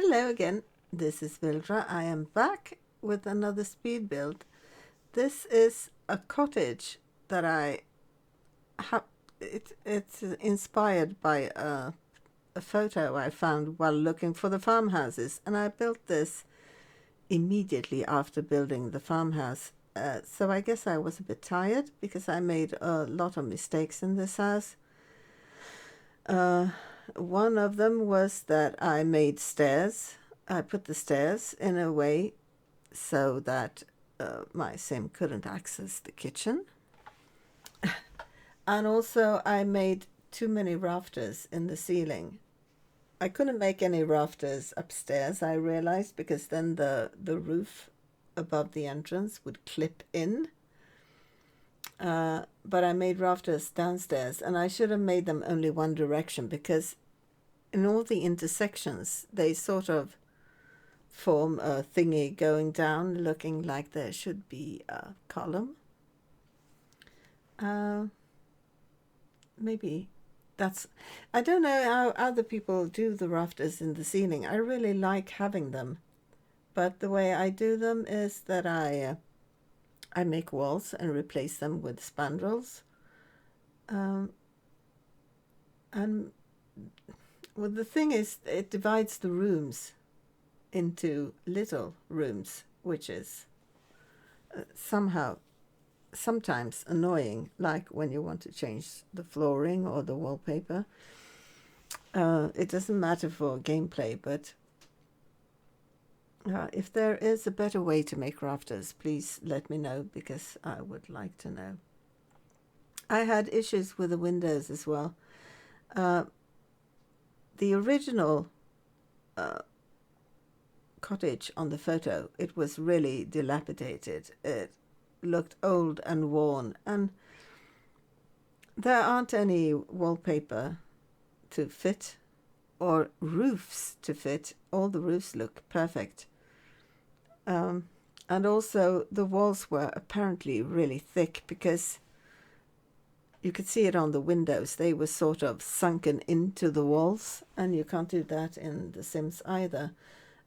Hello again, this is Vildra. I am back with another speed build. This is a cottage that I have. It's inspired by a photo I found while looking for the farmhouses, and I built this immediately after building the farmhouse. So I guess I was a bit tired because I made a lot of mistakes in this house. One of them was that I made stairs. I put the stairs in a way so that my sim couldn't access the kitchen. And also I made too many rafters in the ceiling. I couldn't make any rafters upstairs, I realized, because then the roof above the entrance would clip in. But I made rafters downstairs, and I should have made them only one direction, because in all the intersections they sort of form a thingy going down, looking like there should be a column. Maybe that's, I don't know how other people do the rafters in the ceiling. I really like having them, but the way I do them is that I make walls and replace them with spandrels. And well, the thing is, it divides the rooms into little rooms, which is sometimes annoying, like when you want to change the flooring or the wallpaper. It doesn't matter for gameplay, but if there is a better way to make rafters, please let me know, because I would like to know. I had issues with the windows as well. The original cottage on the photo, it was really dilapidated. It looked old and worn, and there aren't any wallpaper to fit or roofs to fit. All the roofs look perfect. And also the walls were apparently really thick, because you could see it on the windows. They were sort of sunken into the walls, and you can't do that in the Sims either.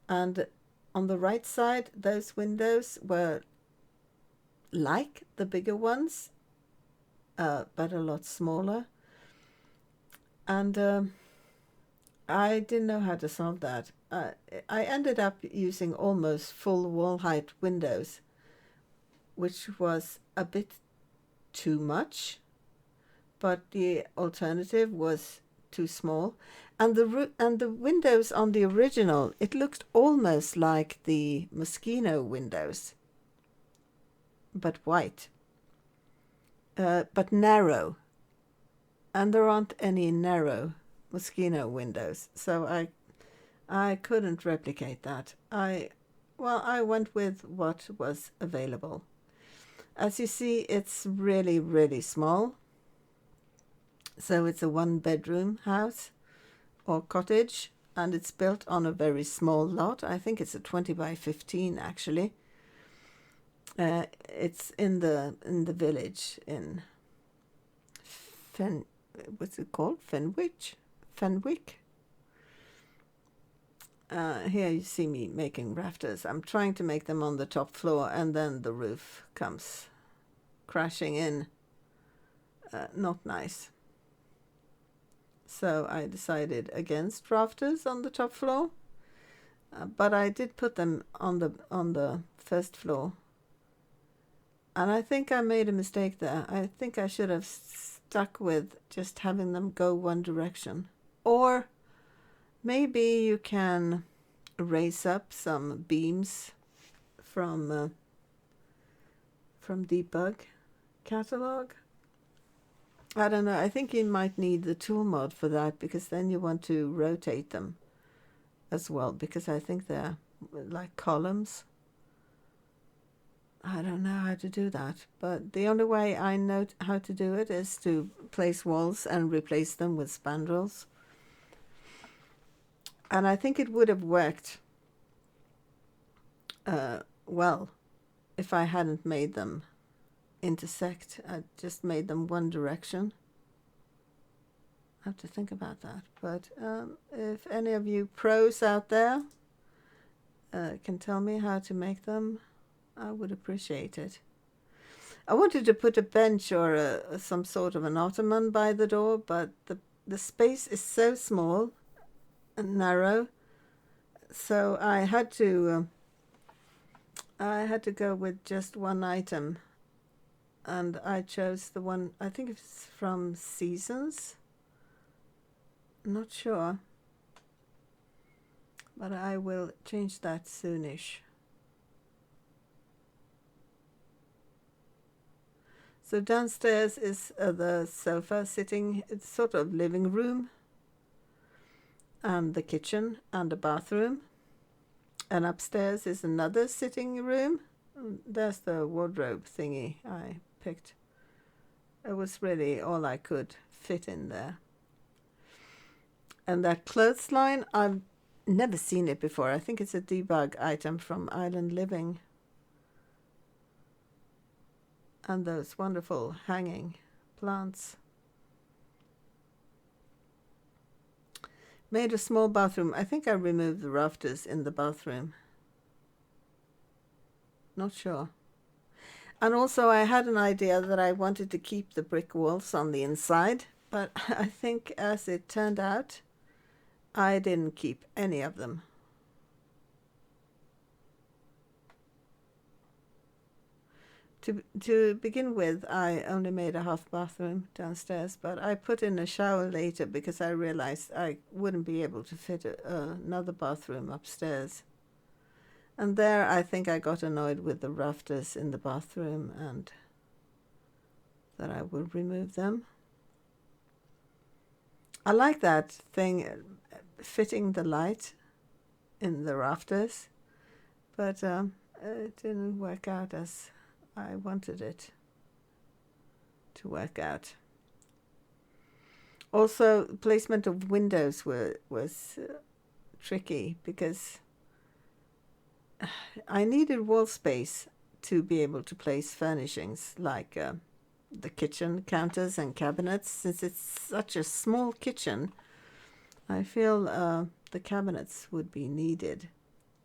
And on the right side, those windows were like the bigger ones, but a lot smaller. And I didn't know how to solve that. I ended up using almost full wall height windows, which was a bit too much, but the alternative was too small. And the windows on the original, it looked almost like the Moschino windows, but white, but narrow. And there aren't any narrow Moschino windows, so I couldn't replicate that. I went with what was available. As you see, it's really, really small. So it's a one-bedroom house or cottage, and it's built on a very small lot. I think it's a 20 by 15 actually. It's in the village in what's it called? Fenwick. Here you see me making rafters. I'm trying to make them on the top floor, and then the roof comes crashing in. Not nice. So I decided against rafters on the top floor, but I did put them on the first floor. And I think I made a mistake there. I think I should have stuck with just having them go one direction. Or maybe you can raise up some beams from debug catalog. I don't know. I think you might need the tool mod for that, because then you want to rotate them as well, because I think they're like columns. I don't know how to do that, but the only way I know how to do it is to place walls and replace them with spandrels. And I think it would have worked well if I hadn't made them intersect. I just made them one direction. I have to think about that. But if any of you pros out there can tell me how to make them, I would appreciate it. I wanted to put a bench or some sort of an ottoman by the door, but the space is so small and narrow, so I had to go with just one item, and I chose the one, I think it's from Seasons. Not sure, but I will change that soonish. So downstairs is the sofa sitting, it's sort of living room, and the kitchen and the bathroom. And upstairs is another sitting room. There's the wardrobe thingy I picked. It was really all I could fit in there. And that clothesline, I've never seen it before. I think it's a debug item from Island Living. And those wonderful hanging plants. Made a small bathroom. I think I removed the rafters in the bathroom. Not sure. And also I had an idea that I wanted to keep the brick walls on the inside, but I think as it turned out, I didn't keep any of them. To begin with, I only made a half bathroom downstairs, but I put in a shower later because I realized I wouldn't be able to fit another bathroom upstairs. And there I think I got annoyed with the rafters in the bathroom and that I will remove them. I like that thing, fitting the light in the rafters, but it didn't work out as I wanted it to work out. Also, placement of windows was tricky because I needed wall space to be able to place furnishings like the kitchen counters and cabinets. Since it's such a small kitchen, I feel the cabinets would be needed.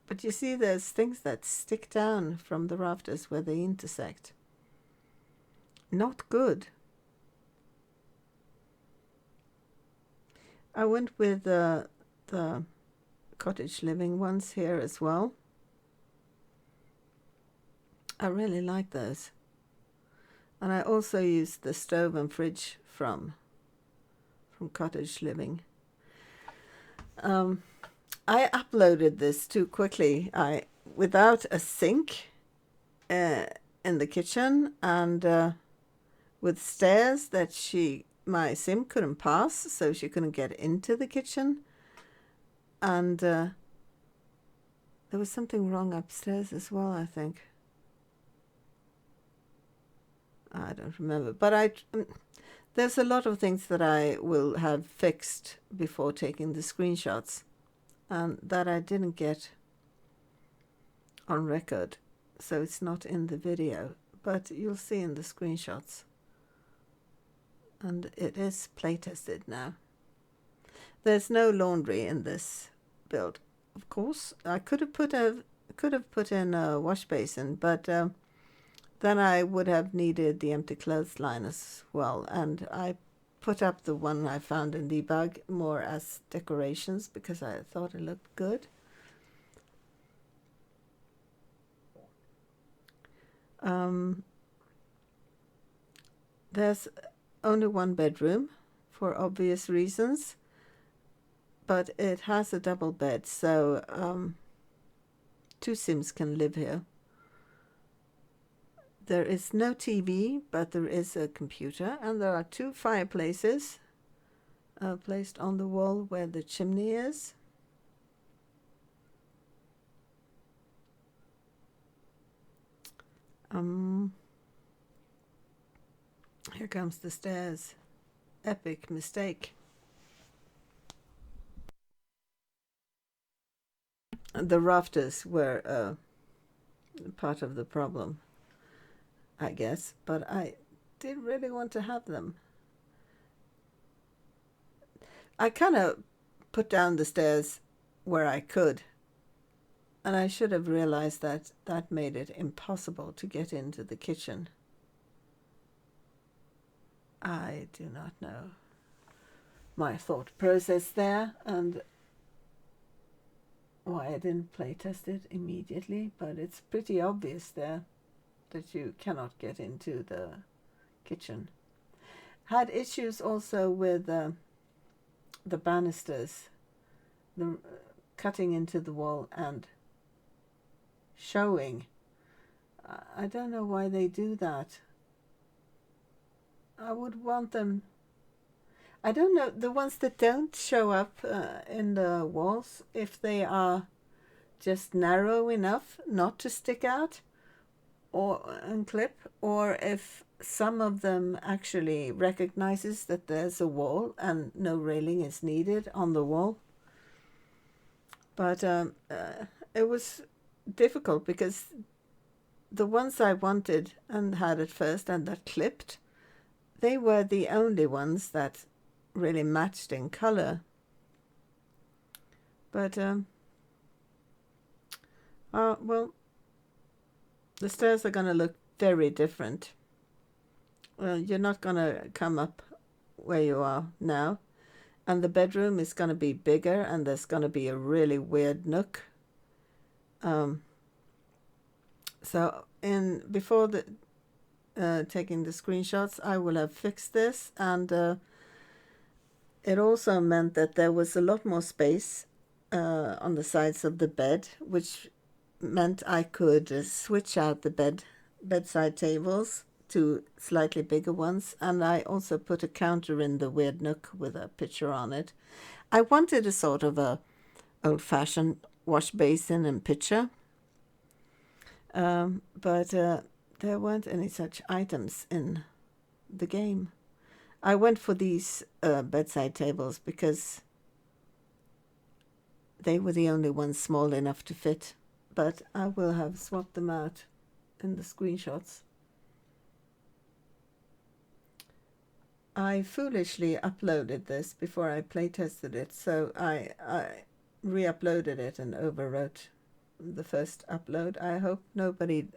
But you see, there's things that stick down from the rafters where they intersect. Not good. I went with the cottage living ones here as well. I really like those. And I also used the stove and fridge from Cottage Living. I uploaded this too quickly. Without a sink in the kitchen and with stairs that my sim couldn't pass, so she couldn't get into the kitchen. And there was something wrong upstairs as well, I think. I don't remember, but there's a lot of things that I will have fixed before taking the screenshots, and that I didn't get on record, so it's not in the video, but you'll see in the screenshots. And it is play tested now. There's no laundry in this build, of course. I could have put in a wash basin, but then I would have needed the empty clothesline as well, and I put up the one I found in debug more as decorations because I thought it looked good. There's only one bedroom for obvious reasons, but it has a double bed, so 2 Sims can live here. There is no TV, but there is a computer, and there are 2 fireplaces placed on the wall where the chimney is. Here comes the stairs. Epic mistake. The rafters were part of the problem, I guess, but I did really want to have them. I kind of put down the stairs where I could, And I should have realized that that made it impossible to get into the kitchen. I do not know my thought process there and why I didn't play test it immediately, but it's pretty obvious there that you cannot get into the kitchen. Had issues also with the banisters, the cutting into the wall and showing. I don't know why they do that. I would want them. I don't know, the ones that don't show up in the walls, if they are just narrow enough not to stick out and clip, or if some of them actually recognizes that there's a wall and no railing is needed on the wall. But it was difficult because the ones I wanted and had at first and that clipped, they were the only ones that really matched in color. But well, the stairs are going to look very different. You're not going to come up where you are now, and the bedroom is going to be bigger, and there's going to be a really weird nook. So before taking the screenshots, I will have fixed this, and it also meant that there was a lot more space on the sides of the bed, which meant I could switch out the bedside tables to slightly bigger ones, and I also put a counter in the weird nook with a picture on it. I wanted a sort of a old-fashioned wash basin and pitcher, but there weren't any such items in the game. I went for these bedside tables because they were the only ones small enough to fit, but I will have swapped them out in the screenshots. I foolishly uploaded this before I play tested it, so I re-uploaded it and overwrote the first upload. I hope nobody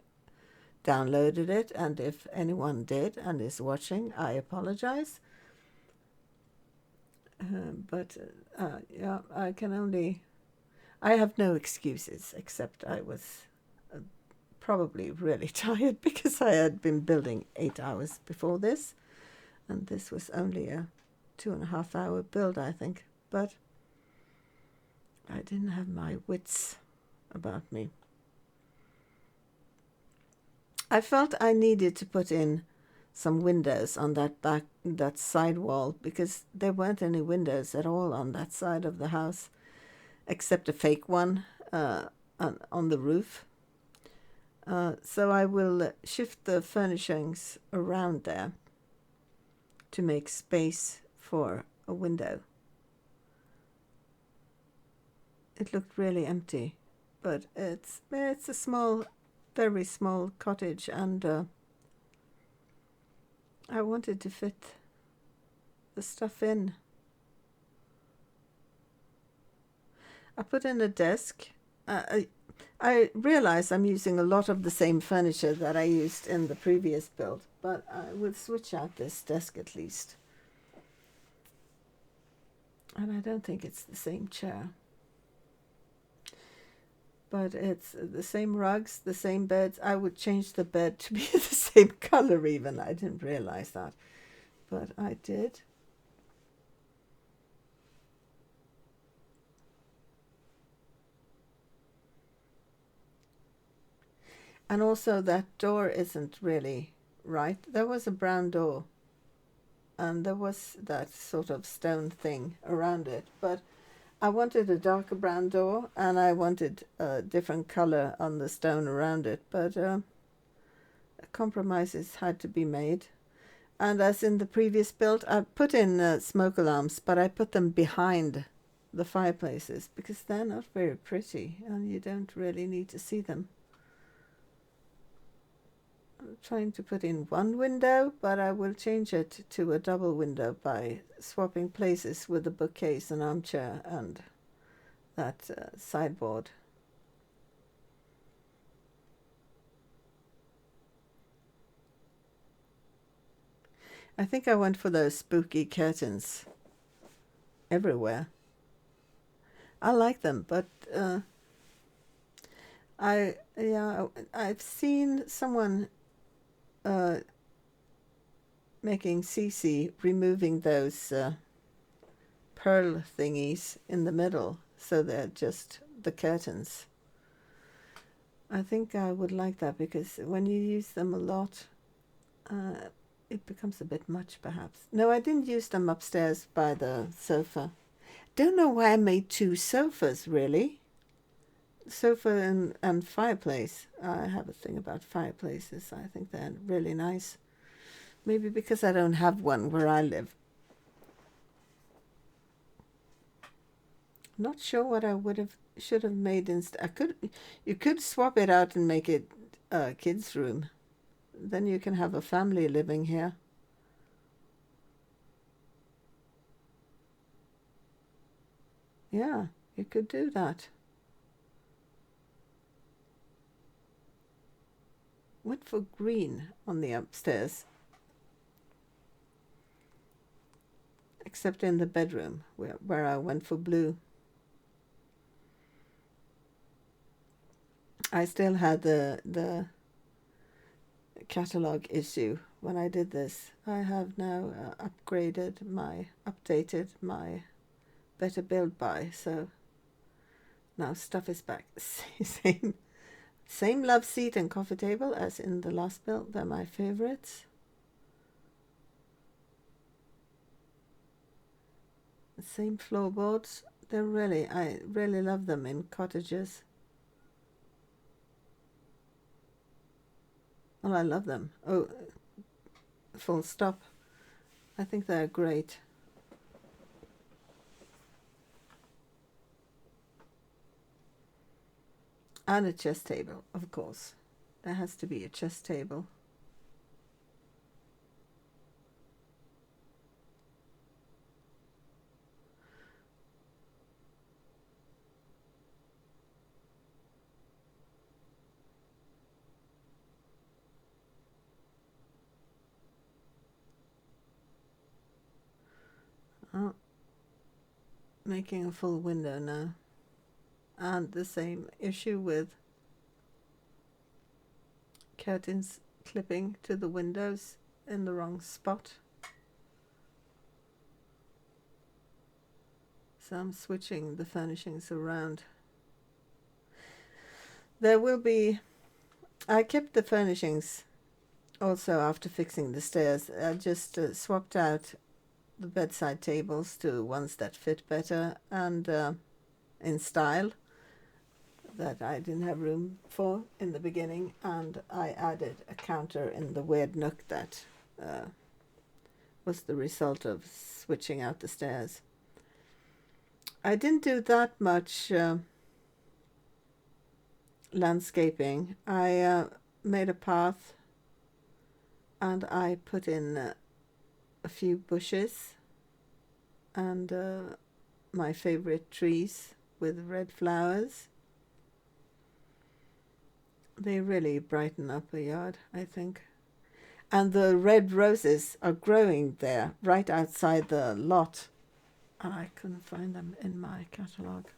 downloaded it, and if anyone did and is watching, I apologize. But yeah, I have no excuses, except I was probably really tired because I had been building 8 hours before this, and this was only a 2.5 hour build, I think. But I didn't have my wits about me. I felt I needed to put in some windows on that side wall, because there weren't any windows at all on that side of the house, except a fake one on the roof. So I will shift the furnishings around there to make space for a window. It looked really empty, but it's a small, very small cottage, and I wanted to fit the stuff in. I put in a desk. I realize I'm using a lot of the same furniture that I used in the previous build, but I will switch out this desk at least. And I don't think it's the same chair. But it's the same rugs, the same beds. I would change the bed to be the same color even. I didn't realize that, but I did. And also that door isn't really right. There was a brown door, and there was that sort of stone thing around it, but I wanted a darker brown door, and I wanted a different color on the stone around it, but compromises had to be made. And as in the previous build, I put in smoke alarms, but I put them behind the fireplaces because they're not very pretty and you don't really need to see them. I'm trying to put in one window, but I will change it to a double window by swapping places with the bookcase and armchair and that sideboard. I think I went for those spooky curtains everywhere. I like them, but I've seen someone making CC removing those pearl thingies in the middle, so they're just the curtains. I think I would like that, because when you use them a lot, it becomes a bit much, perhaps. No, I didn't use them upstairs by the sofa. Don't know why I made 2 sofas, really. Sofa and fireplace. I have a thing about fireplaces. I think they're really nice. Maybe because I don't have one where I live. Not sure what I should have made instead. You could swap it out and make it a kid's room. Then you can have a family living here. Yeah, you could do that. Went for green on the upstairs. Except in the bedroom, where I went for blue. I still had the catalog issue when I did this. I have now updated my better BuildBuy, so now stuff is back. Same love seat and coffee table as in the last build. They're my favorites. Same floorboards. I really love them in cottages. Well, I love them. Oh, full stop. I think they're great. And a chess table, of course. There has to be a chess table. Oh, making a full window now. And the same issue with curtains clipping to the windows in the wrong spot. So I'm switching the furnishings around. I kept the furnishings also after fixing the stairs. I just swapped out the bedside tables to ones that fit better and in style that I didn't have room for in the beginning, and I added a counter in the weird nook that was the result of switching out the stairs. I didn't do that much landscaping. I made a path and I put in a few bushes and my favorite trees with red flowers. They really brighten up a yard, I think. And the red roses are growing there right outside the lot. And I couldn't find them in my catalogue,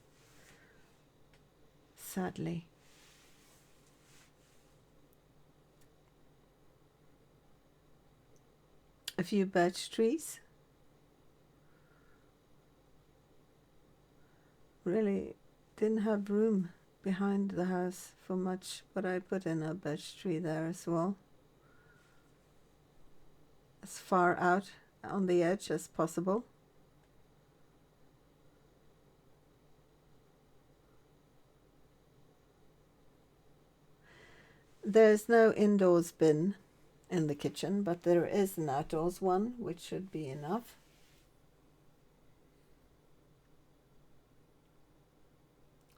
sadly. A few birch trees. Really didn't have room behind the house for much, but I put in a birch tree there as well. As far out on the edge as possible. There's no indoors bin in the kitchen, but there is an outdoors one, which should be enough.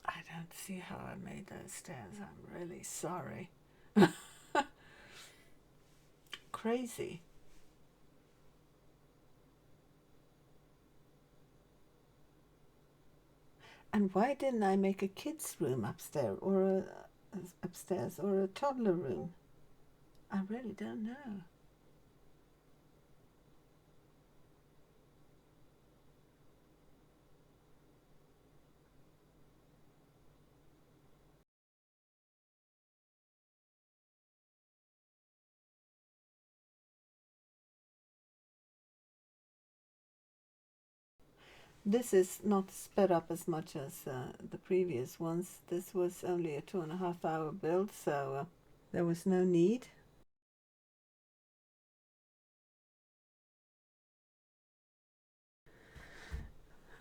I don't see how I made those stairs. I'm really sorry. Crazy. And why didn't I make a kid's room upstairs or a toddler room? I really don't know. This is not sped up as much as the previous ones. This was only a 2.5 hour build, so there was no need.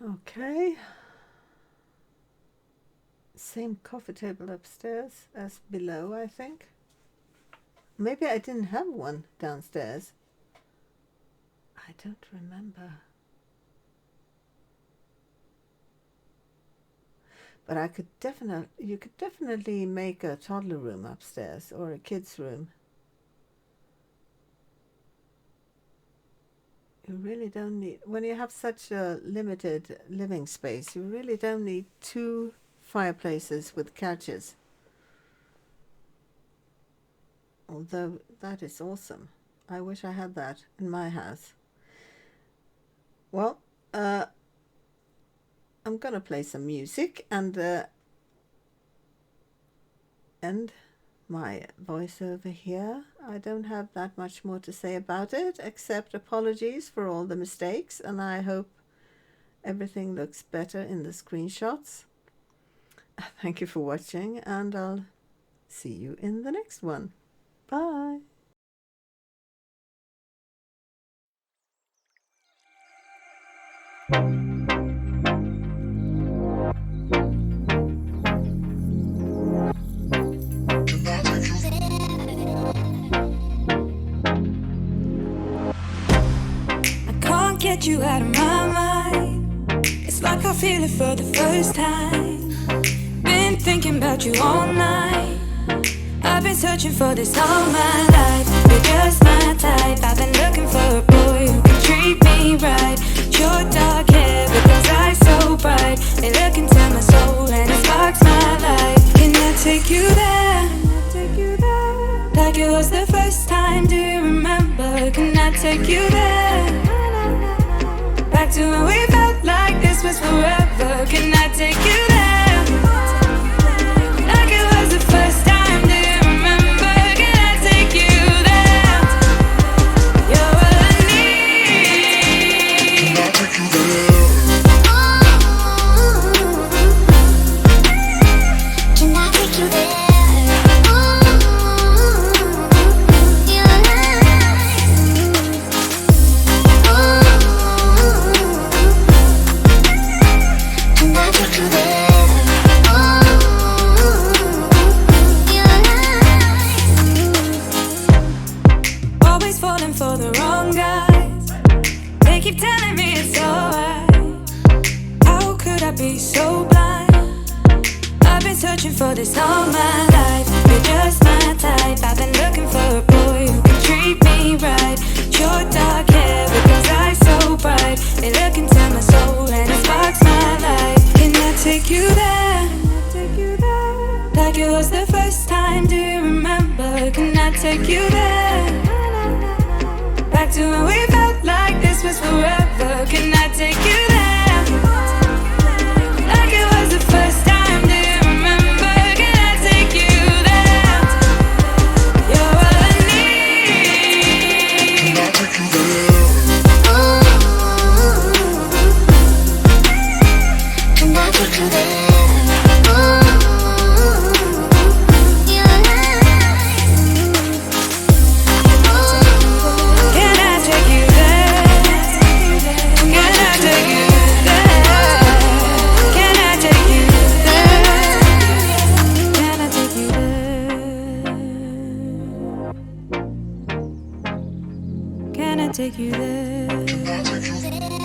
Okay. Same coffee table upstairs as below, I think. Maybe I didn't have one downstairs. I don't remember. But you could definitely make a toddler room upstairs or a kid's room. You really don't need, when you have such a limited living space, you really don't need 2 fireplaces with couches. Although that is awesome. I wish I had that in my house. Well, I'm gonna play some music and end my voiceover here. I don't have that much more to say about it, except apologies for all the mistakes, and I hope everything looks better in the screenshots. Thank you for watching, and I'll see you in the next one. Bye! Get you out of my mind. It's like I feel it for the first time. Been thinking about you all night. I've been searching for this all my life. You're just my type. I've been looking for a boy who can treat me right. Your dark hair with those eyes so bright. They look into my soul and it sparks my life. Can I take you there? Like it was the first time, do you remember? Can I take you there? Back to when we felt like this was forever. Can I take you there? Like it was the first time, do you remember? Can I take you there? You're all I need. Can I take you there? Can I take you there? For the wrong guys, they keep telling me it's alright. How could I be so blind? I've been searching for this all my life. You're just my type. I've been looking for a boy who can treat me right. Your dark hair with those eyes so bright. They look into my soul and it sparks my life. Can I take you there? Like it was the first time, do you remember? Can I take you there? Back to when we felt like this was forever. Can I take you there? Like it was the first time, do you remember? Can I take you there? You're all I need. Can I take you there? Can I take you there? Take you there.